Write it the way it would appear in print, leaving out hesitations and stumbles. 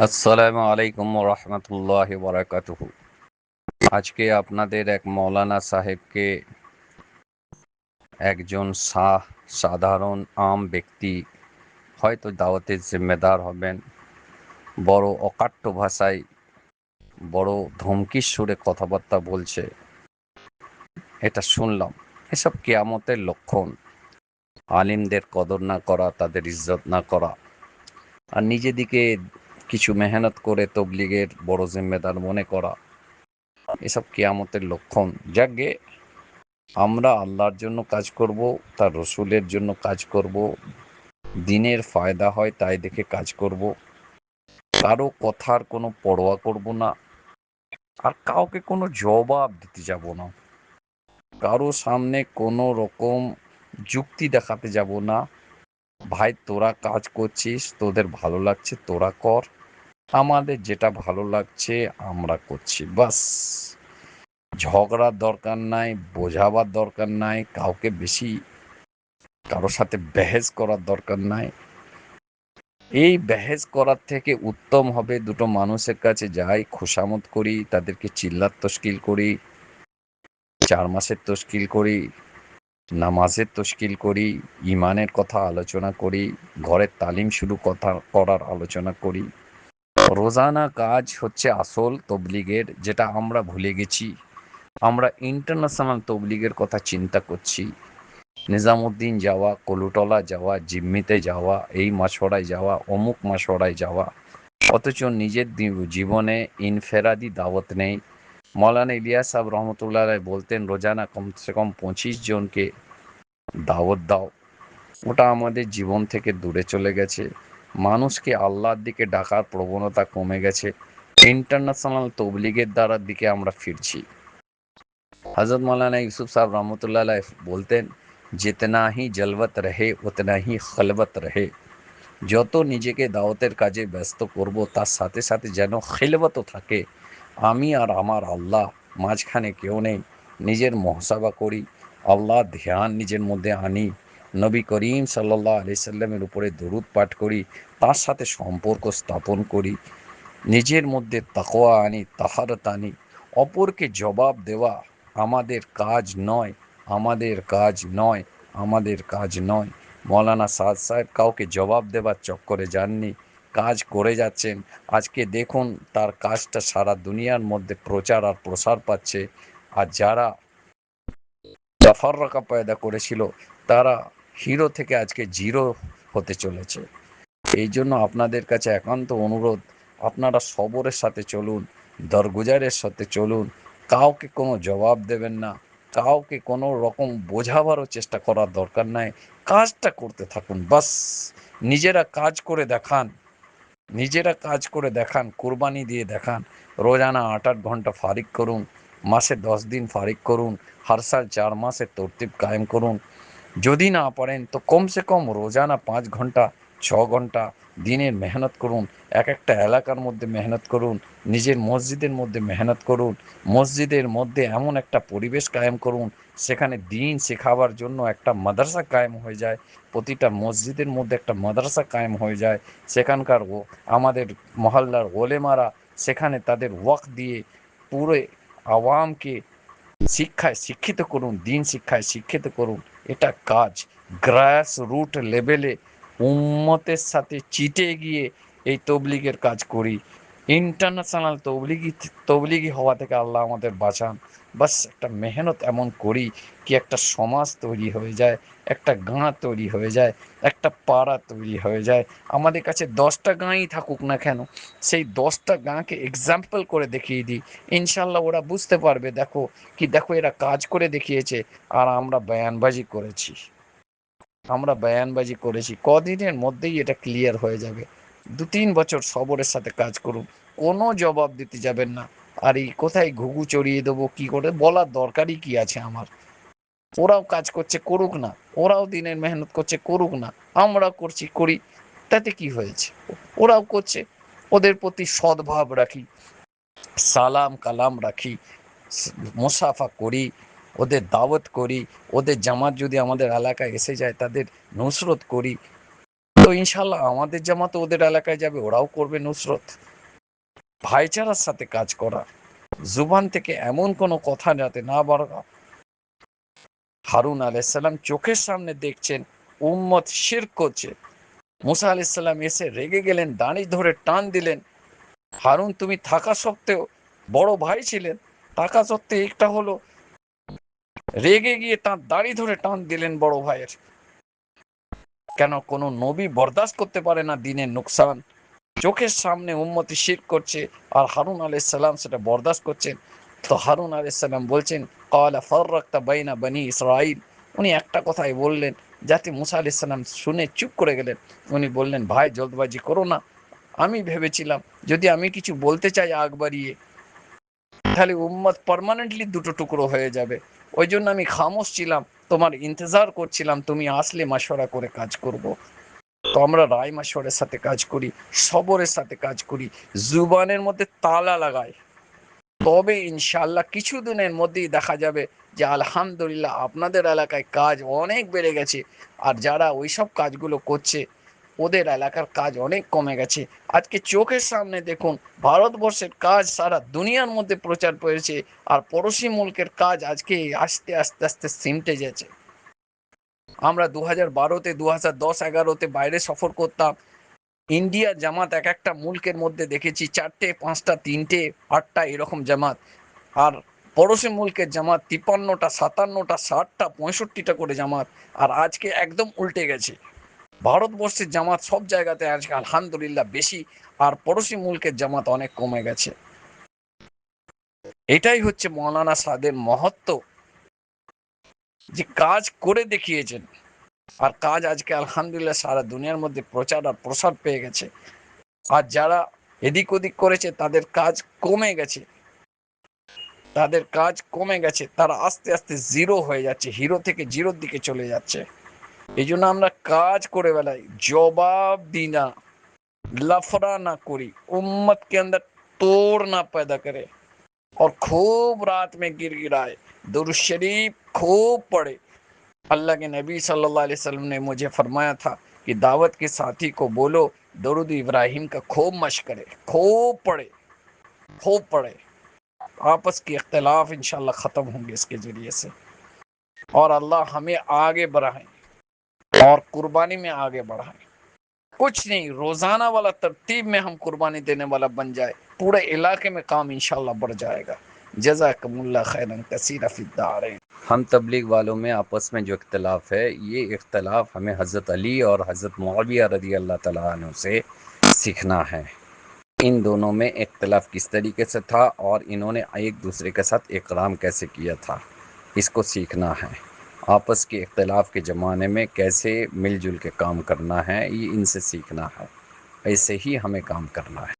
আসসালামু আলাইকুম রহমতুল্লাহ বারাকাতুহু। আজকে আপনাদের এক মৌলানা সাহেবকে একজন সাধারণ আম ব্যক্তি, হয়তো দাওয়াতের জিম্মেদার হবেন, বড় অকাট্য ভাষায় বড় ধমকির সুরে কথাবার্তা বলছে। এটা শুনলাম। এসব কিয়ামতের লক্ষণ। আলিমদের কদর না করা, তাদের ইজ্জত না করা, আর নিজেদিকে কিছু মেহনত করে তবলিগের বড় জিম্মেদার মনে করা, এসব কিয়ামতের লক্ষণ। যাকে আমরা আল্লাহর জন্য কাজ করব, তার রসুলের জন্য কাজ করব, দিনের ফায়দা হয় তাই দেখে কাজ করব, কারো কথার কোনো পরোয়া করব না, আর কাউকে কোনো জবাব দিতে যাব না, কারো সামনে কোনো রকম যুক্তি দেখাতে যাব না। ভাই, তোরা কাজ করছিস, তোদের ভালো লাগছে তোরা কর, আমাদের যেটা ভালো লাগছে আমরা করছি, বাস। ঝগড়ার দরকার নাই, বোঝাবার দরকার নাই, কাউকে বেশি কারোর সাথে বেহেস করার দরকার নাই। এই বেহেস করার থেকে উত্তম হবে দুটো মানুষের কাছে যাই, খোশামত করি, তাদেরকে চিল্লার তশকিল করি, 4 মাসের তশকিল করি, নামাজের তশকিল করি, ইমানের কথা আলোচনা করি, ঘরের তালিম শুরু কথা করার আলোচনা করি। রোজানা কাজ হচ্ছে আসল তবলিগের, যেটা আমরা ভুলে গেছি। আমরা ইন্টারন্যাশনাল তবলিগের কথা চিন্তা করছি, নিজামুদ্দিন যাওয়া, কলুটলা যাওয়া, জিম্মিতে যাওয়া, এই মাসোড়ায় যাওয়া, অমুক মাসোড়ায় যাওয়া, অথচ নিজের জীবনে ইনফেরাদি দাওয়াত নেই। মৌলানা ইলিয়াস সাহেব রহমতুল্লাহ বলতেন, রোজানা কমসে কম 25 জনকে দাওয়াত দাও। ওটা আমাদের জীবন থেকে দূরে চলে গেছে। মানুষকে আল্লাহর দিকে ডাকার প্রবণতা কমে গেছে। ইন্টারন্যাশনাল তবলিগের দ্বারার দিকে আমরা ফিরছি। হজরত মৌলানা ইউসুফ সাহেব রহমতুল্লাহ বলতেন, जितना ही जलवत रहे उतना ही खलबत रहे। যত নিজেকে দাওয়াতের কাজে ব্যস্ত করব, তার সাথে সাথে যেন খিলবতও থাকে। আমি আর আমার আল্লাহ, মাঝখানে কেউ নেই। নিজের মুহাসাবা করি, আল্লাহ ধ্যান নিজের মধ্যে আনি, নবী করিম সাল্লাল্লাহু আলাইহি সাল্লামের উপরে দরুদ পাঠ করি, তার সাথে সম্পর্ক স্থাপন করি, নিজের মধ্যে তাকওয়া আনি, তাহারত আনি। অপরকে জবাব দেওয়া আমাদের কাজ নয়, আমাদের কাজ নয়, আমাদের কাজ নয়। মৌলানা সাদ সাহেব কাউকে জবাব দেবার চক্করে যাননি, কাজ করে যাচ্ছেন। আজকে দেখুন তার কাজটা সারা দুনিয়ার মধ্যে প্রচার আর প্রসার পাচ্ছে। আর যারা তাফাররাকা পয়দা করেছিল, তারা হিরো থেকে আজকে জিরো হতে চলেছে। এই জন্য আপনাদের কাছে একান্ত অনুরোধ, আপনারা সবরের সাথে চলুন, দরগুজারের সাথে চলুন, কাউকে কোনো জবাব দেবেন না, কাউকে কোনো রকম বোঝাবারও চেষ্টা করার দরকার নাই। কাজটা করতে থাকুন, বাস। নিজেরা কাজ করে দেখান, নিজেরা কাজ করে দেখান, কোরবানি দিয়ে দেখান। রোজানা 8-8 ঘন্টা ফারিক করুন, মাসে 10 দিন ফারিক করুন, हर साल 4 মাসের তরতিব কায়েম করুন। যদি না পারেন তো কমসে কম রোজানা 5 ঘন্টা 6 ঘন্টা দিনের মেহনত করুন। এক একটা এলাকার মধ্যে মেহনত করুন, নিজের মসজিদের মধ্যে মেহনত করুন, মসজিদের মধ্যে এমন একটা পরিবেশ কায়েম করুন, সেখানে দিন শেখাবার জন্য একটা মাদ্রাসা কায়েম হয়ে যায়, প্রতিটা মসজিদের মধ্যে একটা মাদ্রাসা কায়েম হয়ে যায়। সেখানকার আমাদের মহল্লার ওলেমারা সেখানে তাদের ওয়াক্ত দিয়ে পুরো আওয়ামকে শিক্ষায় শিক্ষিত করুন, দিন শিক্ষায় শিক্ষিত করুন। এটা কাজ। গ্রাস রুট লেভেলে উম্মতের সাথে চিটে গিয়ে এই তবলিগের কাজ করি। ইন্টারন্যাশনাল তবলিগি হওয়া থেকে আল্লাহ আমাদের বাঁচান। বাস একটা মেহনত এমন করি কি একটা সমাজ তৈরি হয়ে যায়, একটা গাঁ তৈরি হয়ে যায়, একটা পাড়া তৈরি হয়ে যায়। আমাদের কাছে 10টা গাঁই থাকুক না কেন, সেই 10টা গাঁকে এক্সাম্পল করে দেখিয়ে দিই, ইনশাল্লাহ ওরা বুঝতে পারবে, দেখো কি, দেখো এরা কাজ করে দেখিয়েছে, আর আমরা বয়ানবাজি করেছি, আমরা বয়ানবাজি করেছি। কদিনের মধ্যেই এটা ক্লিয়ার হয়ে যাবে। 2-3 বছর সবরের সাথে কাজ করুন, কোনো জবাব দিতে যাবেন না। আর এই কোথায় ঘুঘু চড়িয়ে দেবো কি করে বলার দরকারই কি আছে আমার। ওরাও কাজ করছে, করুক না। ওরাও দিনের মেহনত করছে, করুক না। আমরা করছি, করি, তাতে কি হয়েছে? ওরাও করছে, ওদের প্রতি সদ্ভাব রাখি, সালাম কালাম রাখি, মুসাফা করি, ওদের দাওয়াত করি, ওদের জামাত যদি আমাদের এলাকায় এসে যায় তাদের নুসরত করি। তো ইনশাল্লাহ আমাদের জামাত ওদের এলাকায় যাবে, ওরাও করবে নুসরত। ভাইচারার সাথে কাজ করা, জুবান থেকে এমন কোনো কথা যাতে না বলা। হারুন আলাইসাল্লাম চোখের সামনে দেখছেন উম্মত শিরক করছে, মুসা আলাইসাল্লাম এসে রেগে গেলেন, দাঁড়ি ধরে টান দিলেন। হারুন তুমি থাকা সত্ত্বেও, বড় ভাই ছিলেন, থাকা সত্ত্বেও একটা হলো রেগে গিয়ে তার দাড়ি ধরে টান দিলেন বড় ভাইয়ের। কেন কোনো নবী বরদাস্ত করতে পারে না দিনের নোকসান? চোখের সামনে উম্মতি শিরক করছে আর হারুন আলাইসাল্লাম সেটা বরদাস্ত করছেন। তো হারুন আলাইসাল্লাম বলছেন ক্বালা ফাররাকতা বাইনা বনি ইসরাইল। উনি একটা কথাই বললেন, যাতে মুসা আলাইসাল্লাম শুনে চুপ করে গেলেন। উনি বললেন ভাই জলদবাজি করো না, আমি ভেবেছিলাম যদি আমি কিছু বলতে চাই আগ বাড়িয়ে, তাহলে উম্মত পার্মানেন্টলি দুটো টুকরো হয়ে যাবে। ওই জন্য আমি খামোশ ছিলাম, তোমার ইন্তজার করছিলাম, তুমি আসলে মাশওয়ারা করে কাজ করব। তো আমরা রায় মাশওয়ারের সাথে কাজ করি, সবরের সাথে কাজ করি, জুবানের মধ্যে তালা লাগাই। তবে ইনশাআল্লাহ কিছুদিনের মধ্যেই দেখা যাবে যে আলহামদুলিল্লাহ আপনাদের এলাকায় কাজ অনেক বেড়ে গেছে। আর যারা ওইসব কাজগুলো করছে ওদের এলাকার কাজ অনেক কমে গেছে। আজকে চোখের সামনে দেখুন, ভারতবর্ষের কাজ সারা দুনিয়ার মধ্যে প্রচার পেয়েছে, আর পড়োশি মুলকের কাজ আজকে আস্তে আস্তে আস্তে সিমটে যাচ্ছে। আমরা 2012-তে, 2010-11-তে বাইরে সফর করতাম, ইন্ডিয়া জামাত এক একটা মুলকের মধ্যে দেখেছি 4টে 5টা 3টে 8টা এরকম জামাত। আর পড়োশি মুলকের জামাত 53টা 57টা 60টা 65টা করে জামাত। আর আজকে একদম উল্টে গেছে, ভারতবর্ষের জামাত সব জায়গাতে আজকে আলহামদুলিল্লাহ বেশি, আর পড়োশি মুলকের জামাত অনেক কমে গেছে। এটাই হচ্ছে মৌলানা সাদের মহত্ব, যে কাজ করে দেখিয়েছেন। আর কাজ আজকে আলহামদুলিল্লাহ সারা দুনিয়ার মধ্যে প্রচার আর প্রসার পেয়ে গেছে। আর যারা এদিক ওদিক করেছে তাদের কাজ কমে গেছে, তাদের কাজ কমে গেছে, তারা আস্তে আস্তে জিরো হয়ে যাচ্ছে, হিরো থেকে জিরোর দিকে চলে যাচ্ছে। এই জন্য আমরা কাজ করে বেড়াই, জবাব দিই না, लफड़ा ना करी, उम्मत के अंदर तोड़ ना पैदा करे, और खूब रात में गिड़गिड़ाए, दुरूद शरीफ खूब पढ़े। अल्लाह के नबी सल्लल्लाहु अलैहि वसल्लम ने मुझे फरमाया था कि दावत के साथी को बोलो दरूद इब्राहिम का खूब मश्क करे, खूब पढ़े, खूब पढ़े। आपस के इख्तिलाफ इंशाल्लाह ख़त्म होंगे इसके ज़रिए से, और अल्लाह हमें आगे बढ़ाए और कुर्बानी में आगे बढ़ाए। कुछ नहीं, रोजाना वाला तरतीब में हम कुर्बानी देने वाला बन जाए, पूरे इलाके में काम इंशाल्लाह बढ़ जाएगा। जज़ाकमुल्लाह खैरन कसीरा फिद्दारैन। हम तबलीग वालों में आपस में जो इख्तलाफ है, ये इख्तलाफ हमें हज़रत अली और हज़रत मुआविया रज़ी अल्लाह तआला अन्हु से सीखना है। इन दोनों में इख्तलाफ किस तरीके से था और इन्होंने एक दूसरे के साथ इकराम कैसे किया था, इसको सीखना है। आपस के इख्तलाफ के ज़माने में कैसे मिलजुल के काम करना है, ये इनसे सीखना है। ऐसे ही हमें काम करना है।